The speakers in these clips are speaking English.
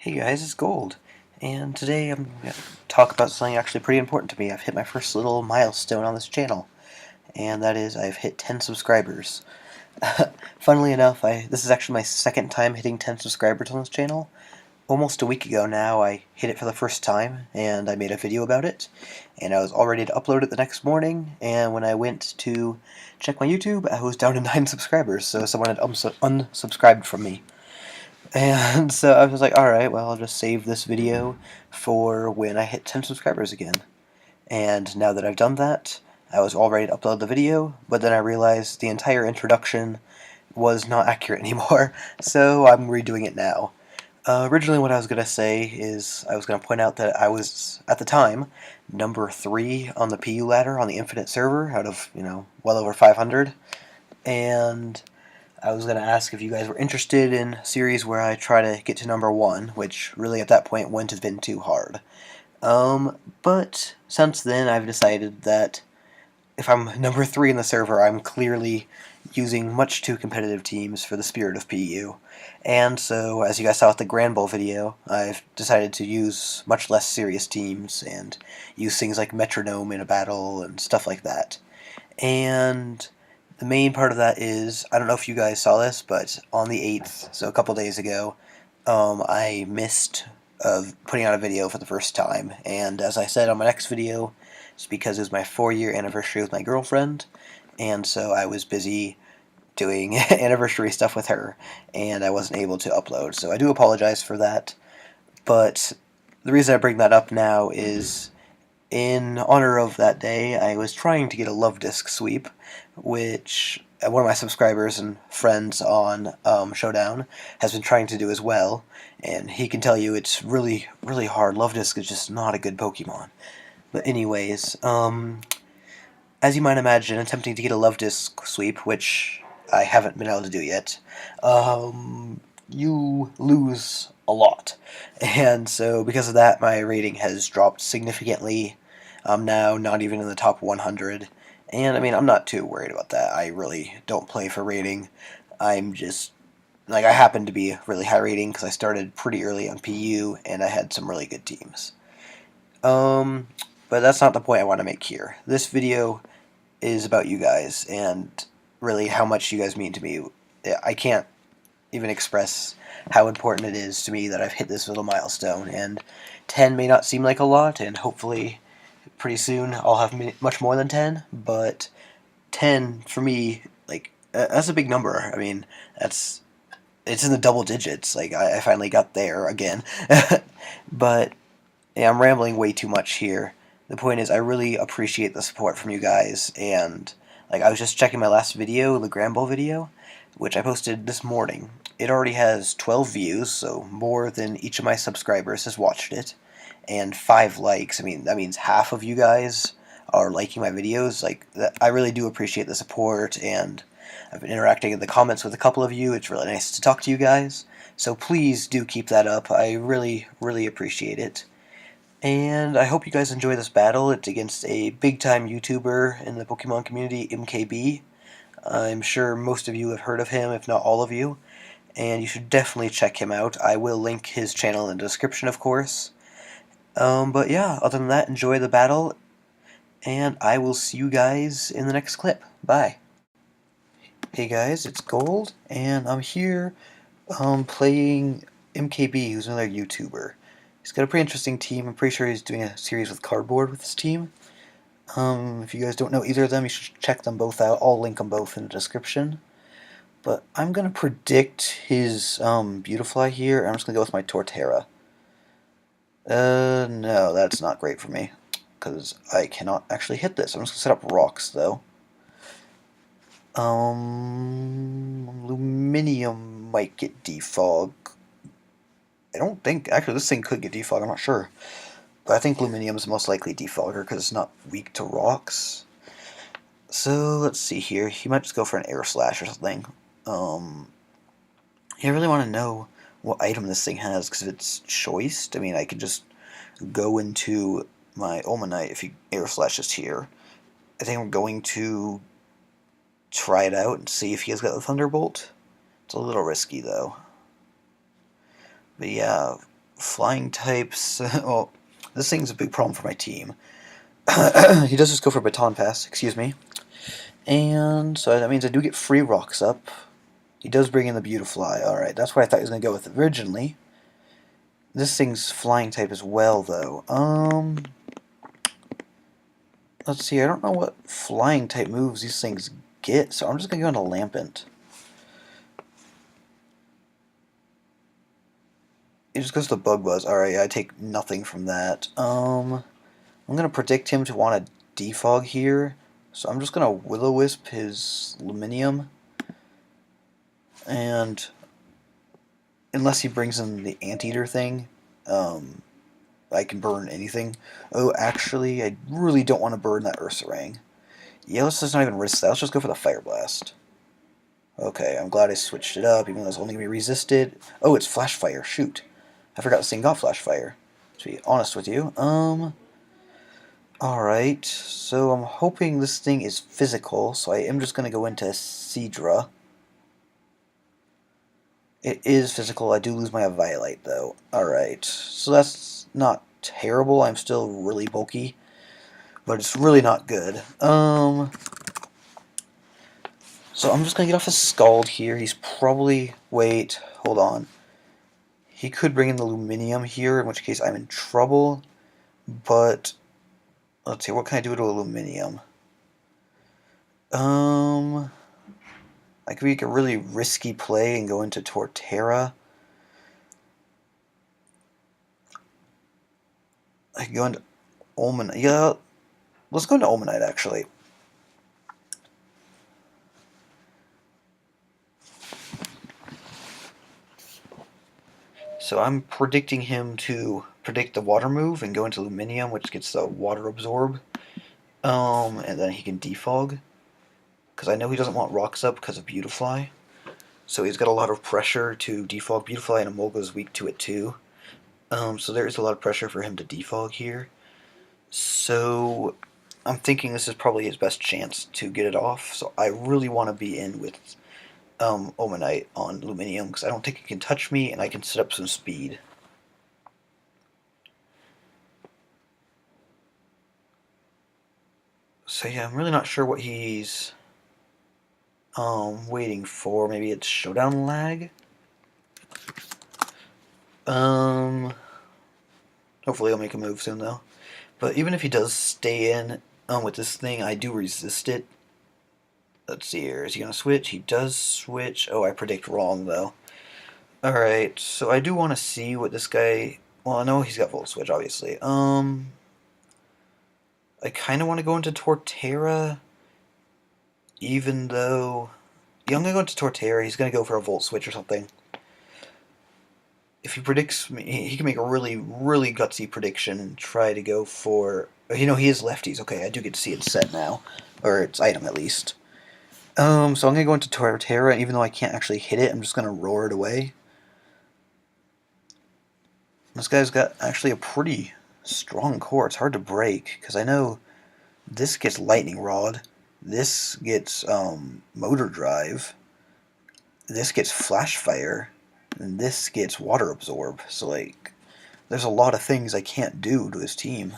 Hey guys, it's Gold, and today I'm going to talk about something actually pretty important to me. I've hit my first little milestone on this channel, and that is I've hit 10 subscribers. Funnily enough, this is actually my second time hitting 10 subscribers on this channel. Almost a week ago now, I hit it for the first time, and I made a video about it, and I was all ready to upload it the next morning, and when I went to check my YouTube, I was down to 9 subscribers, so someone had unsubscribed from me. And so I was like, alright, well, I'll just save this video for when I hit 10 subscribers again. And now that I've done that, I was all ready to upload the video, but then I realized the entire introduction was not accurate anymore, so I'm redoing it now. Originally what I was going to say is I was going to point out that I was, at the time, number 3 on the PU ladder on the Infinite server out of, well over 500, and I was going to ask if you guys were interested in a series where I try to get to number 1, which really at that point wouldn't have been too hard. But since then I've decided that if I'm number 3 in the server, I'm clearly using much too competitive teams for the spirit of PU. And so, as you guys saw with the Grand Bowl video, I've decided to use much less serious teams and use things like metronome in a battle and stuff like that. And the main part of that is, I don't know if you guys saw this, but on the 8th, so a couple days ago, I missed putting out a video for the first time. And as I said on my next video, it's because it was my 4-year anniversary with my girlfriend, and so I was busy doing anniversary stuff with her, and I wasn't able to upload. So I do apologize for that, but the reason I bring that up now is in honor of that day, I was trying to get a love disc sweep, which one of my subscribers and friends on Showdown has been trying to do as well, and he can tell you it's really, really hard. Love disc is just not a good Pokemon. But anyways, as you might imagine, attempting to get a love disc sweep, which I haven't been able to do yet, you lose a lot. And so because of that, my rating has dropped significantly. I'm now not even in the top 100. And I mean, I'm not too worried about that. I really don't play for rating. I'm just, like, I happen to be really high rating because I started pretty early on PU and I had some really good teams. But that's not the point I want to make here. This video is about you guys and really how much you guys mean to me. I can't even express how important it is to me that I've hit this little milestone, and 10 may not seem like a lot, and hopefully pretty soon I'll have much more than 10, but 10 for me, like, that's a big number. I mean, it's in the double digits. Like, I finally got there again. But yeah, I'm rambling way too much here. The point is, I really appreciate the support from you guys, and like, I was just checking my last video, the Gramble video, which I posted this morning. It already has 12 views, so more than each of my subscribers has watched it, and 5 likes. I mean, that means half of you guys are liking my videos. Like, I really do appreciate the support, and I've been interacting in the comments with a couple of you. It's really nice to talk to you guys, so please do keep that up. I really, really appreciate it. And I hope you guys enjoy this battle. It's against a big-time YouTuber in the Pokemon community, MKB. I'm sure most of you have heard of him, if not all of you, and you should definitely check him out. I will link his channel in the description, of course. But yeah, other than that, enjoy the battle, and I will see you guys in the next clip. Bye. Hey guys, it's Gold, and I'm here playing MKB, who's another YouTuber. He's got a pretty interesting team. I'm pretty sure he's doing a series with cardboard with his team. If you guys don't know either of them, you should check them both out. I'll link them both in the description. But I'm going to predict his Beautifly here, and I'm just going to go with my Torterra. No, that's not great for me, because I cannot actually hit this. I'm just going to set up rocks, though. Aluminium might get defog. I don't think, actually this thing could get defog, I'm not sure. But I think Luminium is most likely defogger because it's not weak to rocks. So let's see here. He might just go for an air slash or something. I really want to know what item this thing has, because if it's choiced, I mean, I could just go into my Omanite if he air slashes here. I think I'm going to try it out and see if he has got the Thunderbolt. It's a little risky though. But yeah, flying types, well, this thing's a big problem for my team. He does just go for Baton Pass, excuse me. And so that means I do get free rocks up. He does bring in the Beautifly. Alright, that's what I thought he was going to go with originally. This thing's flying type as well, though. Let's see, I don't know what flying type moves these things get, so I'm just going to go into Lampent. It just goes to Bug Buzz. Alright, I take nothing from that. I'm going to predict him to want to defog here, so I'm just going to Will-O-Wisp his Luminium. And unless he brings in the Anteater thing, I can burn anything. Oh, actually, I really don't want to burn that Ursaring. Yeah, let's just not even risk that. Let's just go for the Fire Blast. Okay, I'm glad I switched it up, even though it's only going to be resisted. Oh, it's Flash Fire. Shoot. I forgot this thing got Flash Fire. To be honest with you. Alright, so I'm hoping this thing is physical, so I am just going to go into Seadra. It is physical. I do lose my Violite, though. Alright, so that's not terrible. I'm still really bulky, but it's really not good. So I'm just going to get off his Scald here. He's probably... Wait, hold on. He could bring in the Luminium here, in which case I'm in trouble. But, let's see, what can I do to Luminium? I could make a really risky play and go into Torterra. I can go into Omanite. Yeah, let's go into Omanite, actually. So I'm predicting him to predict the water move and go into Luminium, which gets the water absorb. And then he can defog. Because I know he doesn't want rocks up because of Beautifly. So he's got a lot of pressure to defog Beautifly, and Emolga's weak to it too. So there is a lot of pressure for him to defog here. So I'm thinking this is probably his best chance to get it off. So I really want to be in with Omanite on Luminium, because I don't think it can touch me, and I can set up some speed. So yeah, I'm really not sure what he's waiting for. Maybe it's Showdown lag? Hopefully he'll make a move soon, though. But even if he does stay in with this thing, I do resist it. Let's see here. Is he going to switch? He does switch. Oh, I predict wrong, though. Alright, so I do want to see what this guy... Well, I know he's got Volt Switch, obviously. I kind of want to go into Torterra, even though... Yeah, I'm going to go into Torterra. He's going to go for a Volt Switch or something. If he predicts me, he can make a really, really gutsy prediction and try to go for... You know, he is lefties. Okay, I do get to see its set now. Or its item, at least. So I'm going to go into Torterra, and even though I can't actually hit it, I'm just going to roar it away. This guy's got actually a pretty strong core. It's hard to break, because I know this gets Lightning Rod, this gets Motor Drive, this gets Flash Fire, and this gets Water Absorb. So, like, there's a lot of things I can't do to his team.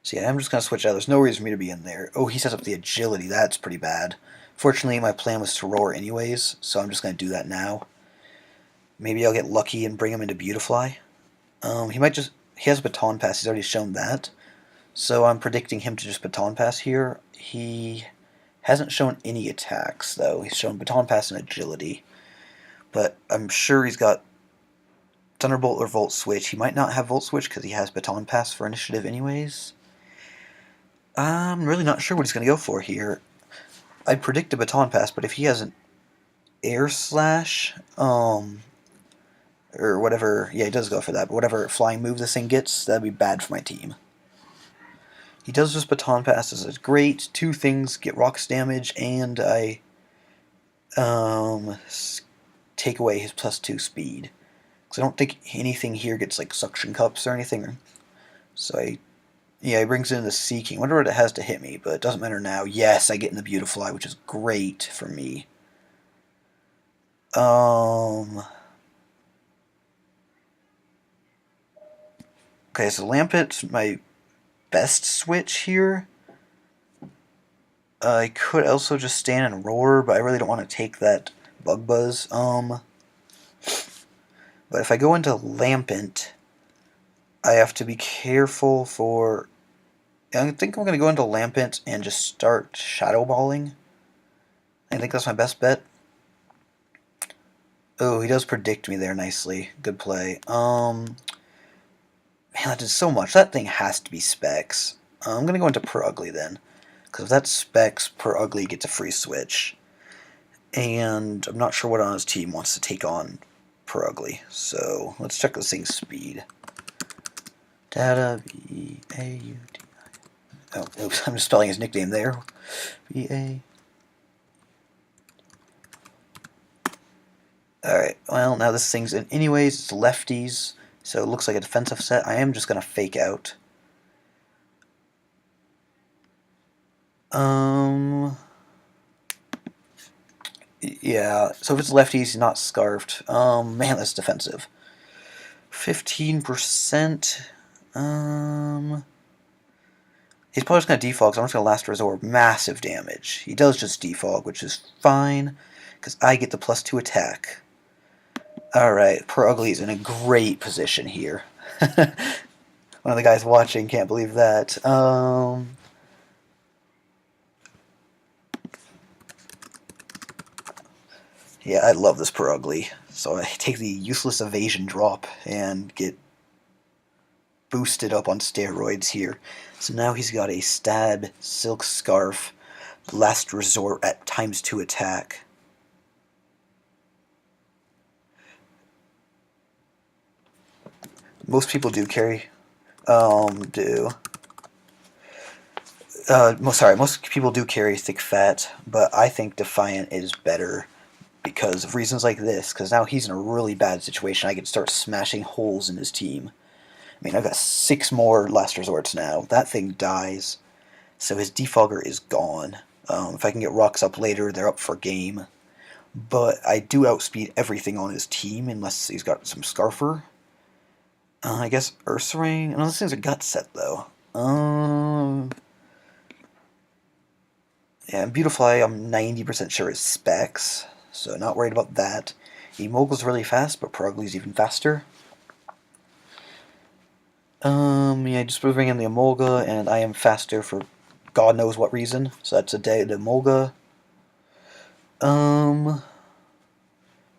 So yeah, I'm just going to switch out. There's no reason for me to be in there. Oh, he sets up the Agility. That's pretty bad. Fortunately, my plan was to roar anyways, so I'm just going to do that now. Maybe I'll get lucky and bring him into Beautifly. He has Baton Pass. He's already shown that. So I'm predicting him to just Baton Pass here. He hasn't shown any attacks, though. He's shown Baton Pass and Agility. But I'm sure he's got Thunderbolt or Volt Switch. He might not have Volt Switch because he has Baton Pass for initiative anyways. I'm really not sure what he's going to go for here. I'd predict a Baton Pass, but if he has an Air Slash, or whatever, yeah, he does go for that, but whatever flying move this thing gets, that'd be bad for my team. He does just Baton Pass, is great. Two things, get rocks damage, and I take away his +2 speed. Because I don't think anything here gets like suction cups or anything. So he brings in the Seeking. I wonder what it has to hit me, but it doesn't matter now. Yes, I get in the Beautifly, which is great for me. Okay, so Lampet's my best switch here. I could also just stand and roar, but I really don't want to take that bug buzz. But if I go into Lampent, I have to be careful for... I think I'm going to go into Lampent and just start Shadow Balling. I think that's my best bet. Oh, he does predict me there nicely. Good play. Man, that did so much. That thing has to be Specs. I'm going to go into Per Ugly then. Because if that's Specs, Per Ugly gets a free switch. And I'm not sure what on his team wants to take on Per Ugly. So let's check this thing's speed. Data, V-A-U-T. Oh, oops, I'm just spelling his nickname there. V-A. Alright, well, now this thing's in anyways, it's lefties, so it looks like a defensive set. I am just going to fake out. Yeah, so if it's lefties, he's not scarfed. Man, that's defensive. 15%. He's probably just going to defog, so I'm just going to last resort. Massive damage. He does just defog, which is fine, because I get the +2 attack. Alright, Per Ugly's in a great position here. One of the guys watching can't believe that. Yeah, I love this Per Ugly. So I take the useless evasion drop and get boosted up on steroids here. So now he's got a stab, silk scarf, last resort at ×2 attack. Most people do carry. Most people do carry Thick Fat, but I think Defiant is better because of reasons like this, because now he's in a really bad situation. I can start smashing holes in his team. I mean, I've got 6 more Last Resorts now. That thing dies, so his defogger is gone. If I can get rocks up later, they're up for game. But I do outspeed everything on his team, unless he's got some Scarfer. I guess Ursaring. No, this thing's a gut set, though. Yeah, Beautifly, I'm 90% sure is Specs, so not worried about that. Emogle's really fast, but Per Ugly's even faster. Yeah, just bring in the Emolga, and I am faster for God knows what reason. So that's a day to Emolga.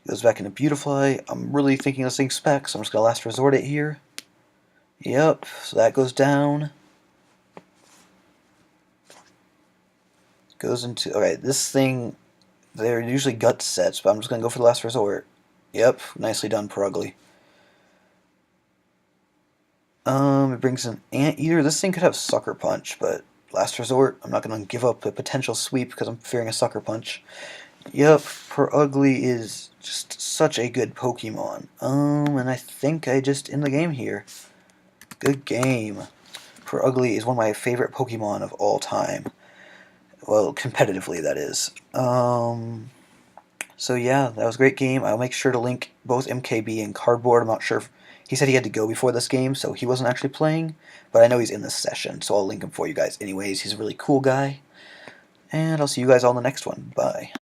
Goes back into Beautifly. I'm really thinking this thing's Specs, so I'm just gonna last resort it here. Yep, so that goes down. Goes into... Alright, this thing... They're usually gut sets, but I'm just gonna go for the last resort. Yep, nicely done, Per Ugly. It brings an Anteater. This thing could have Sucker Punch, but last resort, I'm not going to give up a potential sweep because I'm fearing a Sucker Punch. Yep, Per Ugly is just such a good Pokemon. And I think I just end the game here. Good game. Per Ugly is one of my favorite Pokemon of all time. Well, competitively, that is. So yeah, that was a great game. I'll make sure to link both MKB and Cardboard. I'm not sure if... He said he had to go before this game, so he wasn't actually playing. But I know he's in this session, so I'll link him for you guys anyways. He's a really cool guy. And I'll see you guys all in the next one. Bye.